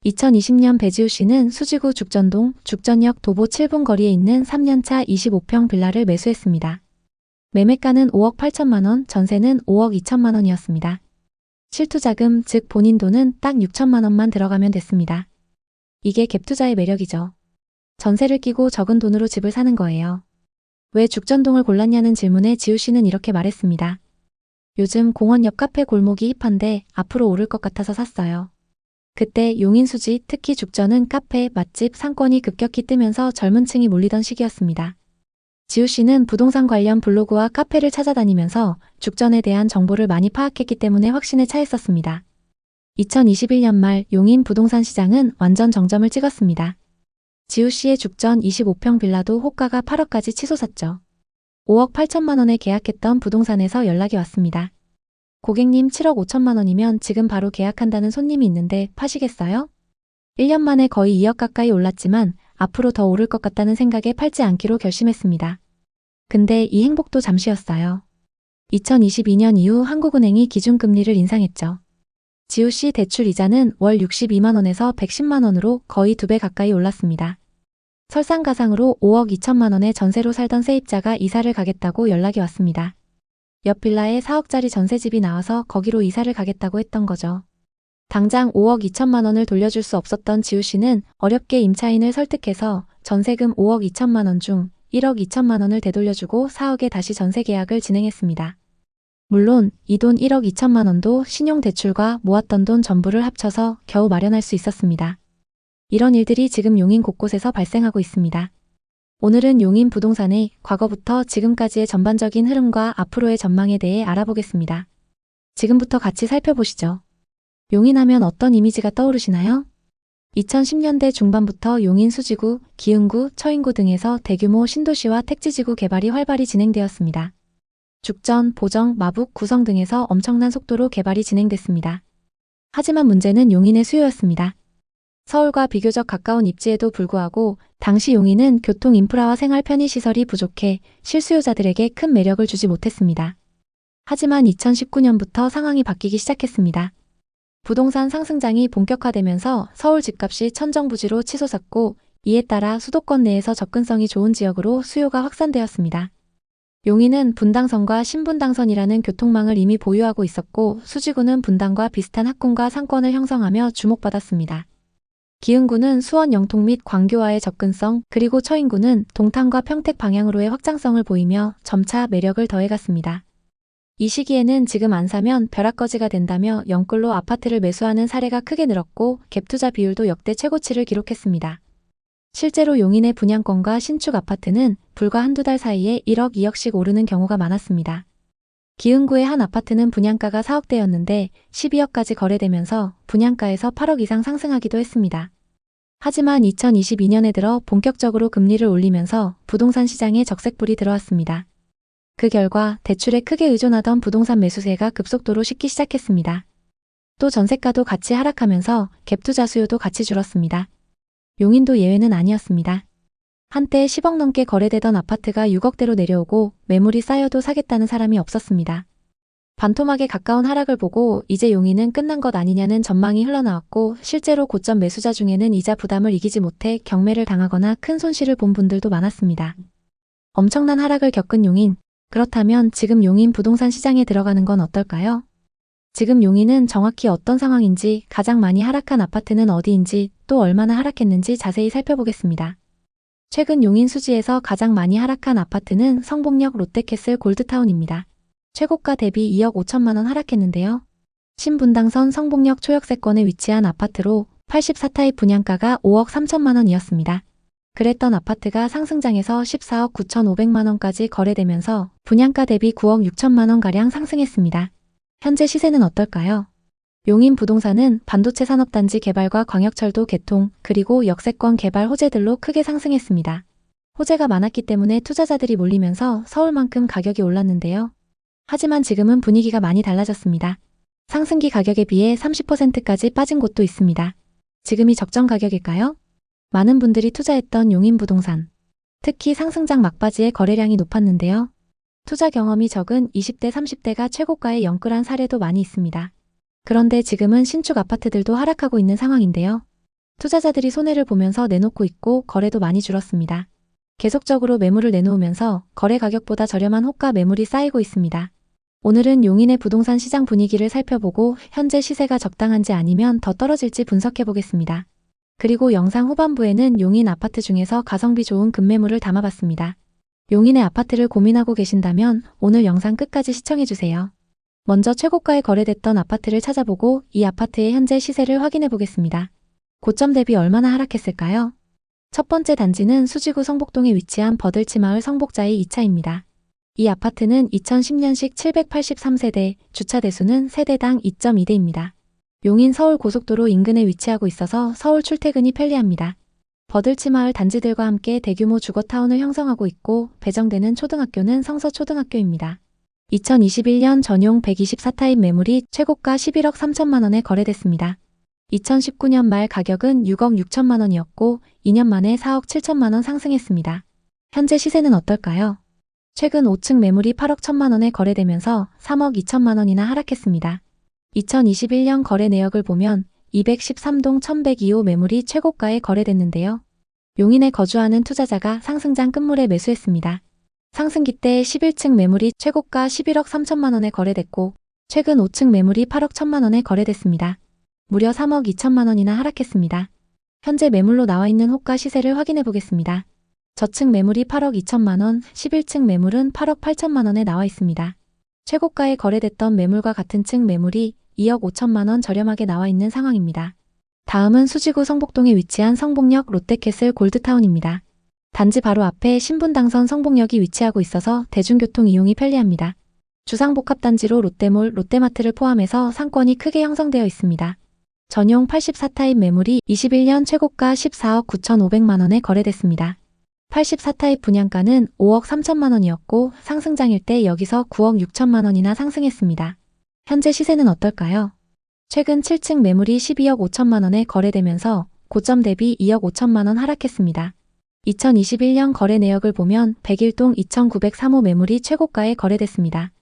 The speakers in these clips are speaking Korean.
2020년 배지우씨는 수지구 죽전동, 죽전역 도보 7분 거리에 있는 3년차 25평 빌라를 매수했습니다. 매매가는 5억 8천만 원, 전세는 5억 2천만 원이었습니다. 실투자금, 즉 본인 돈은 딱 6천만 원만 들어가면 됐습니다. 이게 갭투자의 매력이죠. 전세를 끼고 적은 돈으로 집을 사는 거예요. 왜 죽전동을 골랐냐는 질문에 지우씨는 이렇게 말했습니다. 요즘 공원 옆 카페 골목이 힙한데 앞으로 오를 것 같아서 샀어요. 그때 용인 수지, 특히 죽전은 카페, 맛집, 상권이 급격히 뜨면서 젊은 층이 몰리던 시기였습니다. 지우씨는 부동산 관련 블로그와 카페를 찾아다니면서 죽전에 대한 정보를 많이 파악했기 때문에 확신에 차있었습니다. 2021년 말 용인 부동산 시장은 완전 정점을 찍었습니다. 지우씨의 죽전 25평 빌라도 호가가 8억까지 치솟았죠. 5억 8천만 원에 계약했던 부동산에서 연락이 왔습니다. 고객님 7억 5천만 원이면 지금 바로 계약한다는 손님이 있는데 파시겠어요? 1년 만에 거의 2억 가까이 올랐지만 앞으로 더 오를 것 같다는 생각에 팔지 않기로 결심했습니다. 근데 이 행복도 잠시였어요. 2022년 이후 한국은행이 기준금리를 인상했죠. 지우씨 대출 이자는 월 62만 원에서 110만 원으로 거의 2배 가까이 올랐습니다. 설상가상으로 5억 2천만 원의 전세로 살던 세입자가 이사를 가겠다고 연락이 왔습니다. 옆 빌라에 4억짜리 전세집이 나와서 거기로 이사를 가겠다고 했던 거죠. 당장 5억 2천만 원을 돌려줄 수 없었던 지우씨는 어렵게 임차인을 설득해서 전세금 5억 2천만 원 중 1억 2천만 원을 되돌려주고 4억에 다시 전세 계약을 진행했습니다. 물론 이 돈 1억 2천만 원도 신용대출과 모았던 돈 전부를 합쳐서 겨우 마련할 수 있었습니다. 이런 일들이 지금 용인 곳곳에서 발생하고 있습니다. 오늘은 용인 부동산의 과거부터 지금까지의 전반적인 흐름과 앞으로의 전망에 대해 알아보겠습니다. 지금부터 같이 살펴보시죠. 용인하면 어떤 이미지가 떠오르시나요? 2010년대 중반부터 용인 수지구, 기흥구, 처인구 등에서 대규모 신도시와 택지지구 개발이 활발히 진행되었습니다. 죽전, 보정, 마북, 구성 등에서 엄청난 속도로 개발이 진행됐습니다. 하지만 문제는 용인의 수요였습니다. 서울과 비교적 가까운 입지에도 불구하고 당시 용인은 교통 인프라와 생활 편의시설이 부족해 실수요자들에게 큰 매력을 주지 못했습니다. 하지만 2019년부터 상황이 바뀌기 시작했습니다. 부동산 상승장이 본격화되면서 서울 집값이 천정부지로 치솟았고 이에 따라 수도권 내에서 접근성이 좋은 지역으로 수요가 확산되었습니다. 용인은 분당선과 신분당선이라는 교통망을 이미 보유하고 있었고 수지구는 분당과 비슷한 학군과 상권을 형성하며 주목받았습니다. 기흥구는 수원 영통 및 광교와의 접근성, 그리고 처인구는 동탄과 평택 방향으로의 확장성을 보이며 점차 매력을 더해갔습니다. 이 시기에는 지금 안 사면 벼락거지가 된다며 영끌로 아파트를 매수하는 사례가 크게 늘었고 갭투자 비율도 역대 최고치를 기록했습니다. 실제로 용인의 분양권과 신축 아파트는 불과 한두 달 사이에 1억, 2억씩 오르는 경우가 많았습니다. 기흥구의 한 아파트는 분양가가 4억대였는데 12억까지 거래되면서 분양가에서 8억 이상 상승하기도 했습니다. 하지만 2022년에 들어 본격적으로 금리를 올리면서 부동산 시장에 적색불이 들어왔습니다. 그 결과 대출에 크게 의존하던 부동산 매수세가 급속도로 식기 시작했습니다. 또 전세가도 같이 하락하면서 갭투자 수요도 같이 줄었습니다. 용인도 예외는 아니었습니다. 한때 10억 넘게 거래되던 아파트가 6억대로 내려오고 매물이 쌓여도 사겠다는 사람이 없었습니다. 반토막에 가까운 하락을 보고 이제 용인은 끝난 것 아니냐는 전망이 흘러나왔고 실제로 고점 매수자 중에는 이자 부담을 이기지 못해 경매를 당하거나 큰 손실을 본 분들도 많았습니다. 엄청난 하락을 겪은 용인. 그렇다면 지금 용인 부동산 시장에 들어가는 건 어떨까요? 지금 용인은 정확히 어떤 상황인지, 가장 많이 하락한 아파트는 어디인지, 또 얼마나 하락했는지 자세히 살펴보겠습니다. 최근 용인 수지에서 가장 많이 하락한 아파트는 성복역 롯데캐슬 골드타운입니다. 최고가 대비 2억 5천만 원 하락했는데요. 신분당선 성복역 초역세권에 위치한 아파트로 84타입 분양가가 5억 3천만 원이었습니다. 그랬던 아파트가 상승장에서 14억 9천5백만 원까지 거래되면서 분양가 대비 9억 6천만 원가량 상승했습니다. 현재 시세는 어떨까요? 용인 부동산은 반도체 산업단지 개발과 광역철도 개통, 그리고 역세권 개발 호재들로 크게 상승했습니다. 호재가 많았기 때문에 투자자들이 몰리면서 서울만큼 가격이 올랐는데요. 하지만 지금은 분위기가 많이 달라졌습니다. 상승기 가격에 비해 30%까지 빠진 곳도 있습니다. 지금이 적정 가격일까요? 많은 분들이 투자했던 용인 부동산. 특히 상승장 막바지에 거래량이 높았는데요. 투자 경험이 적은 20대, 30대가 최고가에 영끌한 사례도 많이 있습니다. 그런데 지금은 신축 아파트들도 하락하고 있는 상황인데요. 투자자들이 손해를 보면서 내놓고 있고 거래도 많이 줄었습니다. 계속적으로 매물을 내놓으면서 거래 가격보다 저렴한 호가 매물이 쌓이고 있습니다. 오늘은 용인의 부동산 시장 분위기를 살펴보고 현재 시세가 적당한지 아니면 더 떨어질지 분석해 보겠습니다. 그리고 영상 후반부에는 용인 아파트 중에서 가성비 좋은 급매물을 담아봤습니다. 용인의 아파트를 고민하고 계신다면 오늘 영상 끝까지 시청해주세요. 먼저 최고가에 거래됐던 아파트를 찾아보고 이 아파트의 현재 시세를 확인해 보겠습니다. 고점 대비 얼마나 하락했을까요? 첫 번째 단지는 수지구 성복동에 위치한 버들치마을 성복자이 2차입니다. 이 아파트는 2010년식 783세대, 주차 대수는 세대당 2.2대입니다. 용인 서울고속도로 인근에 위치하고 있어서 서울 출퇴근이 편리합니다. 버들치마을 단지들과 함께 대규모 주거타운을 형성하고 있고 배정되는 초등학교는 성서초등학교입니다. 2021년 전용 124타입 매물이 최고가 11억 3천만 원에 거래됐습니다. 2019년 말 가격은 6억 6천만 원이었고 2년 만에 4억 7천만 원 상승했습니다. 현재 시세는 어떨까요? 최근 5층 매물이 8억 1천만 원에 거래되면서 3억 2천만 원이나 하락했습니다. 2021년 거래 내역을 보면 213동 1102호 매물이 최고가에 거래됐는데요. 용인에 거주하는 투자자가 상승장 끝물에 매수했습니다. 상승기 때 11층 매물이 최고가 11억 3천만 원에 거래됐고 최근 5층 매물이 8억 1천만 원에 거래됐습니다. 무려 3억 2천만 원이나 하락했습니다. 현재 매물로 나와 있는 호가 시세를 확인해 보겠습니다. 저층 매물이 8억 2천만 원, 11층 매물은 8억 8천만 원에 나와 있습니다. 최고가에 거래됐던 매물과 같은 층 매물이 2억 5천만 원 저렴하게 나와 있는 상황입니다. 다음은 수지구 성복동에 위치한 성복역 롯데캐슬 골드타운입니다. 단지 바로 앞에 신분당선 성복역이 위치하고 있어서 대중교통 이용이 편리합니다. 주상복합단지로 롯데몰, 롯데마트를 포함해서 상권이 크게 형성되어 있습니다. 전용 84타입 매물이 21년 최고가 14억 9,500만 원에 거래됐습니다. 84타입 분양가는 5억 3천만 원이었고 상승장일 때 여기서 9억 6천만 원이나 상승했습니다. 현재 시세는 어떨까요? 최근 7층 매물이 12억 5천만 원에 거래되면서 고점 대비 2억 5천만 원 하락했습니다. 2021년 거래 내역을 보면 101동 2903호 매물이 최고가에 거래됐습니다.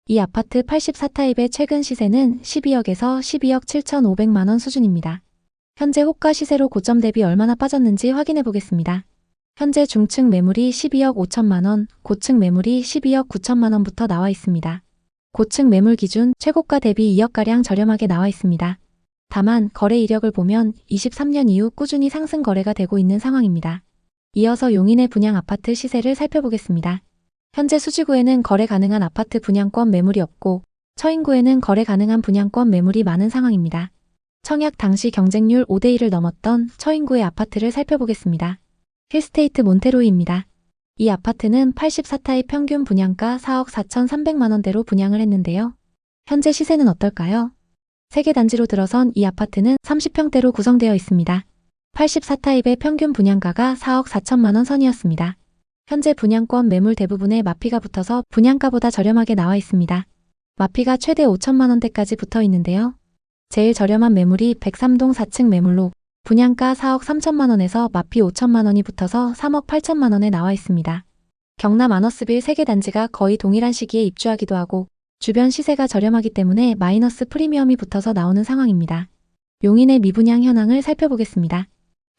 이 아파트 84타입의 최근 시세는 12억에서 12억 7,500만 원 수준입니다. 현재 호가 시세로 고점 대비 얼마나 빠졌는지 확인해 보겠습니다. 현재 중층 매물이 12억 5천만 원, 고층 매물이 12억 9천만 원부터 나와 있습니다. 고층 매물 기준 최고가 대비 2억가량 저렴하게 나와 있습니다. 다만 거래 이력을 보면 23년 이후 꾸준히 상승 거래가 되고 있는 상황입니다. 이어서 용인의 분양 아파트 시세를 살펴보겠습니다. 현재 수지구에는 거래 가능한 아파트 분양권 매물이 없고 처인구에는 거래 가능한 분양권 매물이 많은 상황입니다. 청약 당시 경쟁률 5대1을 넘었던 처인구의 아파트를 살펴보겠습니다. 힐스테이트 몬테로이입니다. 이 아파트는 84타입 평균 분양가 4억 4,300만 원대로 분양을 했는데요. 현재 시세는 어떨까요? 3개 단지로 들어선 이 아파트는 30평대로 구성되어 있습니다. 84타입의 평균 분양가가 4억 4천만 원 선이었습니다. 현재 분양권 매물 대부분에 마피가 붙어서 분양가보다 저렴하게 나와 있습니다. 마피가 최대 5천만 원대까지 붙어 있는데요. 제일 저렴한 매물이 103동 4층 매물로 분양가 4억 3천만 원에서 마피 5천만 원이 붙어서 3억 8천만 원에 나와 있습니다. 경남 아너스빌 3개 단지가 거의 동일한 시기에 입주하기도 하고 주변 시세가 저렴하기 때문에 마이너스 프리미엄이 붙어서 나오는 상황입니다. 용인의 미분양 현황을 살펴보겠습니다.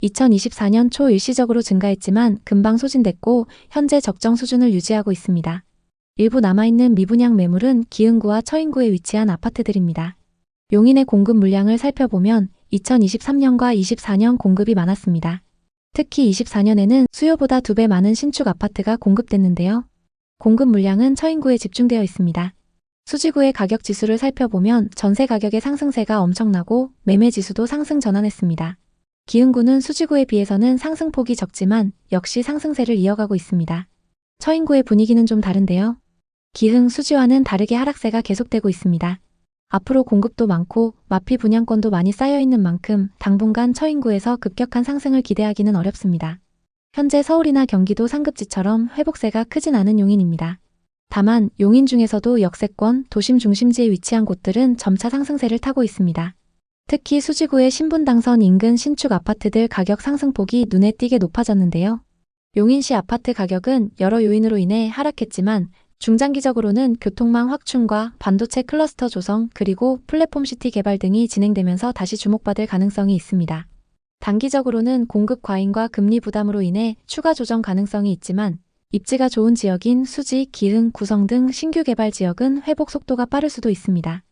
2024년 초 일시적으로 증가했지만 금방 소진됐고 현재 적정 수준을 유지하고 있습니다. 일부 남아있는 미분양 매물은 기흥구와 처인구에 위치한 아파트들입니다. 용인의 공급 물량을 살펴보면 2023년과 24년 공급이 많았습니다. 특히 24년에는 수요보다 2배 많은 신축 아파트가 공급됐는데요. 공급 물량은 처인구에 집중되어 있습니다. 수지구의 가격 지수를 살펴보면 전세 가격의 상승세가 엄청나고 매매 지수도 상승 전환했습니다. 기흥구는 수지구에 비해서는 상승폭이 적지만 역시 상승세를 이어가고 있습니다. 처인구의 분위기는 좀 다른데요. 기흥, 수지와는 다르게 하락세가 계속되고 있습니다. 앞으로 공급도 많고 마피 분양권도 많이 쌓여있는 만큼 당분간 처인구에서 급격한 상승을 기대하기는 어렵습니다. 현재 서울이나 경기도 상급지처럼 회복세가 크진 않은 용인입니다. 다만 용인 중에서도 역세권, 도심 중심지에 위치한 곳들은 점차 상승세를 타고 있습니다. 특히 수지구의 신분당선 인근 신축 아파트들 가격 상승폭이 눈에 띄게 높아졌는데요. 용인시 아파트 가격은 여러 요인으로 인해 하락했지만 중장기적으로는 교통망 확충과 반도체 클러스터 조성 그리고 플랫폼시티 개발 등이 진행되면서 다시 주목받을 가능성이 있습니다. 단기적으로는 공급 과잉과 금리 부담으로 인해 추가 조정 가능성이 있지만 입지가 좋은 지역인 수지, 기흥, 구성 등 신규 개발 지역은 회복 속도가 빠를 수도 있습니다.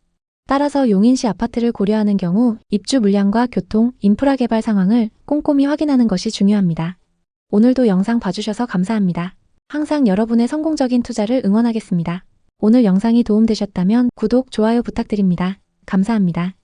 따라서 용인시 아파트를 고려하는 경우 입주 물량과 교통, 인프라 개발 상황을 꼼꼼히 확인하는 것이 중요합니다. 오늘도 영상 봐주셔서 감사합니다. 항상 여러분의 성공적인 투자를 응원하겠습니다. 오늘 영상이 도움되셨다면 구독, 좋아요 부탁드립니다. 감사합니다.